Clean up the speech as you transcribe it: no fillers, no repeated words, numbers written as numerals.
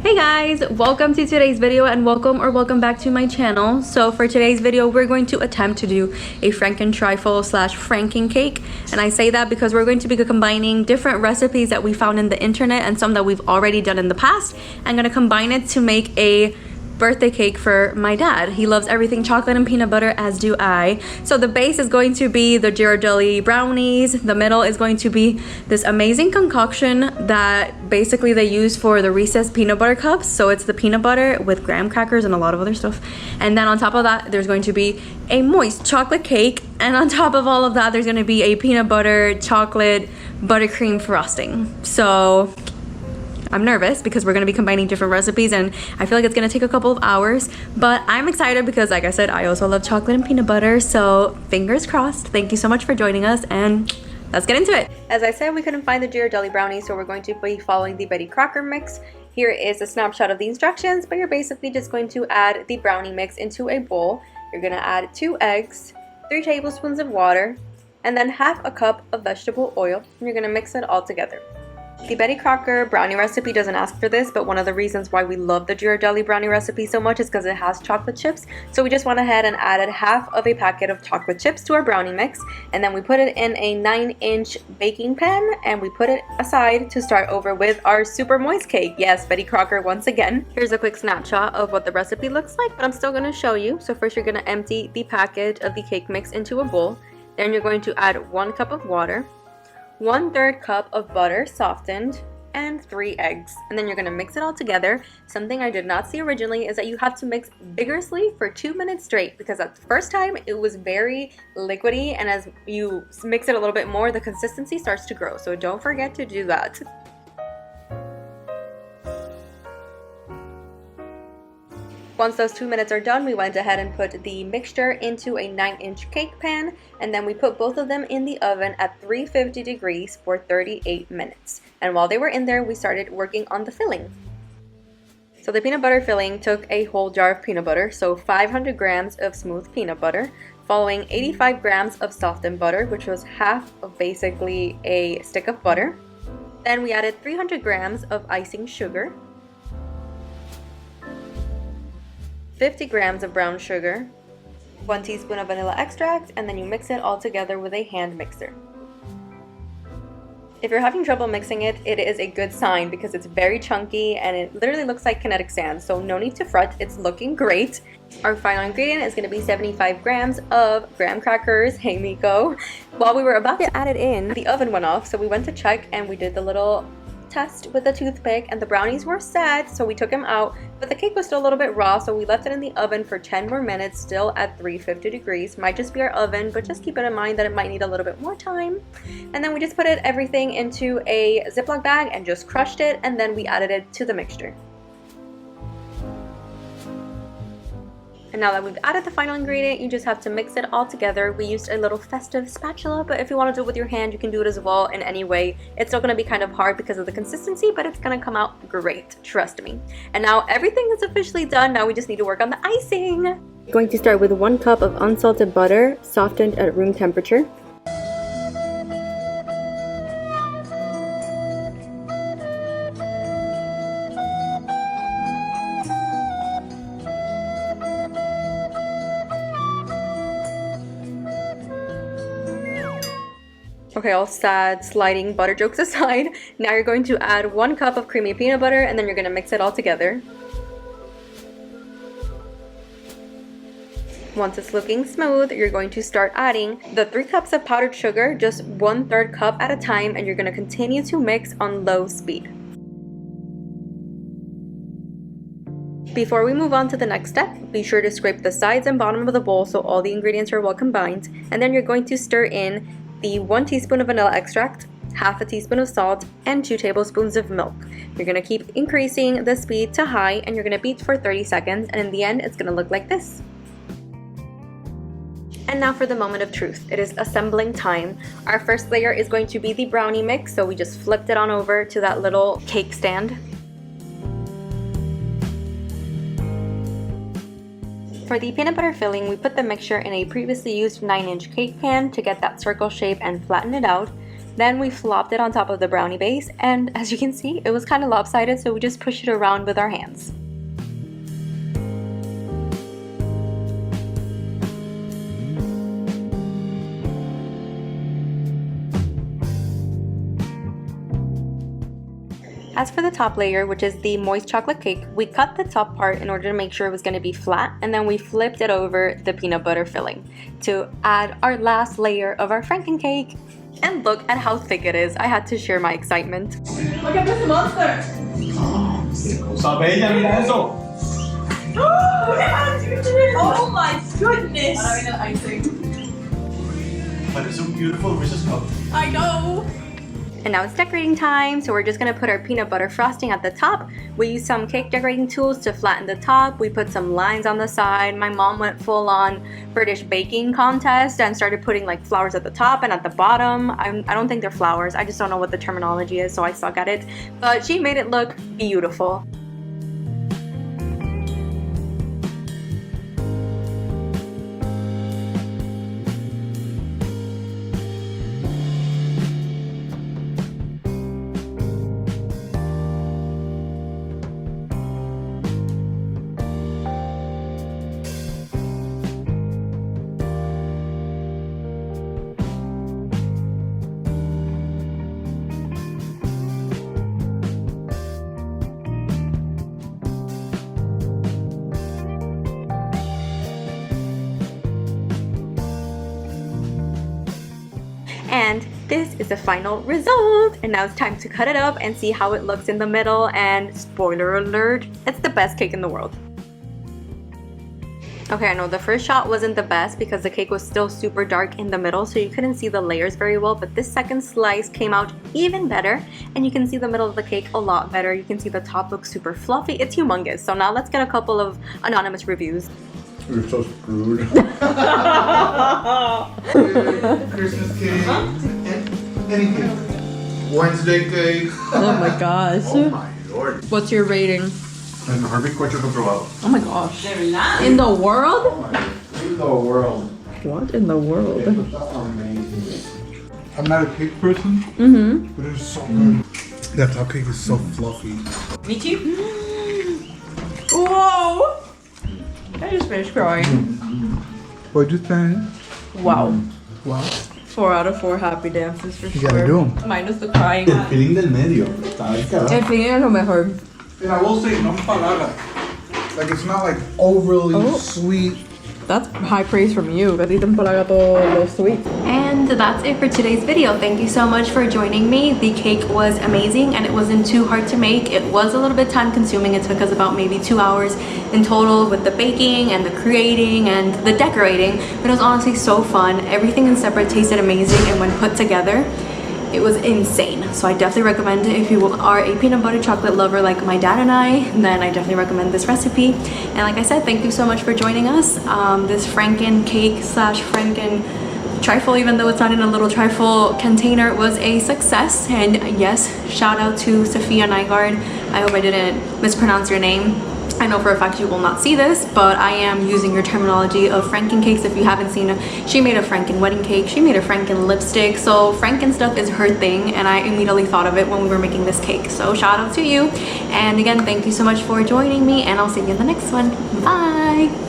Hey guys, welcome to today's video and welcome back to my channel. So for today's video, we're going to attempt to do a Frankentrifle slash Frankencake. And I say that because we're going to be combining different recipes that we found in the internet and some that we've already done in the past. I'm gonna combine it to make a birthday cake for my dad. He loves everything chocolate and peanut butter, as do I. So the base is going to be the Ghirardelli brownies. The middle is going to be this amazing concoction that basically they use for the Reese's peanut butter cups. So it's the peanut butter with graham crackers and a lot of other stuff. And then on top of that, there's going to be a moist chocolate cake. And on top of all of that, there's going to be a peanut butter chocolate buttercream frosting. So I'm nervous because we're going to be combining different recipes and I feel like it's going to take a couple of hours, but I'm excited because, like I said, I also love chocolate and peanut butter, so fingers crossed. Thank you so much for joining us and let's get into it. As I said, we couldn't find the Ghirardelli brownie, so we're going to be following the Betty Crocker mix. Here is a snapshot of the instructions, but you're basically just going to add the brownie mix into a bowl. You're going to add 2 eggs, 3 tablespoons of water, and then half a cup of vegetable oil, and you're going to mix it all together. The Betty Crocker brownie recipe doesn't ask for this, but one of the reasons why we love the Ghirardelli brownie recipe so much is because it has chocolate chips. So we just went ahead and added half of a packet of chocolate chips to our brownie mix, and then we put it in a 9-inch baking pan and we put it aside to start over with our super moist cake. Yes, Betty Crocker once again. Here's a quick snapshot of what the recipe looks like, but I'm still going to show you. So first you're going to empty the packet of the cake mix into a bowl. Then you're going to add 1 cup of water, 1/3 cup of butter softened, and 3 eggs. And then you're going to mix it all together. Something I did not see originally is that you have to mix vigorously for 2 minutes straight, because at the first time it was very liquidy, and as you mix it a little bit more, the consistency starts to grow. So don't forget to do that. Once those 2 minutes are done, we went ahead and put the mixture into a 9-inch cake pan, and then we put both of them in the oven at 350 degrees for 38 minutes. And while they were in there, we started working on the filling. So the peanut butter filling took a whole jar of peanut butter, so 500 grams of smooth peanut butter, following 85 grams of softened butter, which was half of basically a stick of butter. Then we added 300 grams of icing sugar, 50 grams of brown sugar, 1 teaspoon of vanilla extract, and then you mix it all together with a hand mixer. If you're having trouble mixing it, it is a good sign because it's very chunky and it literally looks like kinetic sand, so no need to fret, it's looking great. Our final ingredient is going to be 75 grams of graham crackers. Hey Miko! While we were about to add it in, the oven went off, so we went to check and we did the little test with a toothpick, and the brownies were set, so we took them out, but the cake was still a little bit raw, so we left it in the oven for 10 more minutes, still at 350 degrees. Might just be our oven, but just keep it in mind that it might need a little bit more time. And then we just put everything into a Ziploc bag and just crushed it, and then we added it to the mixture. And now that we've added the final ingredient, you just have to mix it all together. We used a little festive spatula, but if you want to do it with your hand, you can do it as well in any way. It's still going to be kind of hard because of the consistency, but it's going to come out great, trust me. And now everything is officially done. Now we just need to work on the icing. We're going to start with 1 cup of unsalted butter, softened at room temperature. Okay, all sad sliding butter jokes aside, now you're going to add 1 cup of creamy peanut butter and then you're going to mix it all together. Once it's looking smooth, you're going to start adding the 3 cups of powdered sugar, just 1/3 cup at a time, and you're going to continue to mix on low speed. Before we move on to the next step, be sure to scrape the sides and bottom of the bowl so all the ingredients are well combined, and then you're going to stir in the 1 teaspoon of vanilla extract, half a teaspoon of salt, and 2 tablespoons of milk. You're going to keep increasing the speed to high, and you're going to beat for 30 seconds, and in the end, it's going to look like this. And now for the moment of truth. It is assembling time. Our first layer is going to be the brownie mix, so we just flipped it on over to that little cake stand. For the peanut butter filling, we put the mixture in a previously used 9-inch cake pan to get that circle shape and flatten it out. Then we flopped it on top of the brownie base, and as you can see, it was kind of lopsided, so we just pushed it around with our hands. As for the top layer, which is the moist chocolate cake, we cut the top part in order to make sure it was going to be flat, and then we flipped it over the peanut butter filling to add our last layer of our Frankencake. And look at how thick it is. I had to share my excitement. Look at this monster! Oh my goodness! Icing. But it's so beautiful, Mrs. Cup. I know! And now it's decorating time, so we're just gonna put our peanut butter frosting at the top. We used some cake decorating tools to flatten the top. We put some lines on the side. My mom went full on British baking contest and started putting like flowers at the top and at the bottom. I don't think they're flowers. I just don't know what the terminology is, so I suck at it. But she made it look beautiful. And this is the final result, and now it's time to cut it up and see how it looks in the middle. And spoiler alert, it's the best cake in the world. Okay, I know the first shot wasn't the best because the cake was still super dark in the middle, so you couldn't see the layers very well, but this second slice came out even better, and you can see the middle of the cake a lot better. You can see the top looks super fluffy. It's humongous. So now let's get a couple of anonymous reviews. We're so screwed. Christmas cake, anything. Wednesday cake. Oh my gosh. Oh my lord. What's your rating? El mejor bizcocho que he probado. Oh my gosh. In the world? In the world. What in the world? It's amazing. I'm not a cake person, but it's so good. That top cake is so fluffy. Me too. Whoa! I just finished crying. What'd you think? Wow. Wow. 4 out of 4 happy dances for You sure. gotta do 'em. Minus the crying. El feeling del medio. Está ahí, carajo. El feeling es lo mejor. And I will say, no empalaga. Like, it's not like overly sweet. That's high praise from you. A ti te empalaga todo lo sweet. And that's it for today's video. Thank you so much for joining me. The cake was amazing and it wasn't too hard to make. It was a little bit time consuming. It took us about maybe 2 hours in total with the baking and the creating and the decorating. But it was honestly so fun. Everything in separate tasted amazing, and when put together, it was insane. So I definitely recommend it. If you are a peanut butter chocolate lover like my dad and I, then I definitely recommend this recipe. And like I said, thank you so much for joining us. This Frankencake slash Frankentrifle, even though it's not in a little trifle container, was a success. And yes, shout out to Safiya Nygaard. I hope I didn't mispronounce your name. I know for a fact you will not see this, but I am using your terminology of Frankencakes. If you haven't seen it, she made a Franken wedding cake, she made a Franken lipstick, so Franken stuff is her thing, and I immediately thought of it when we were making this cake. So shout out to you, and again, thank you so much for joining me, and I'll see you in the next one. Bye!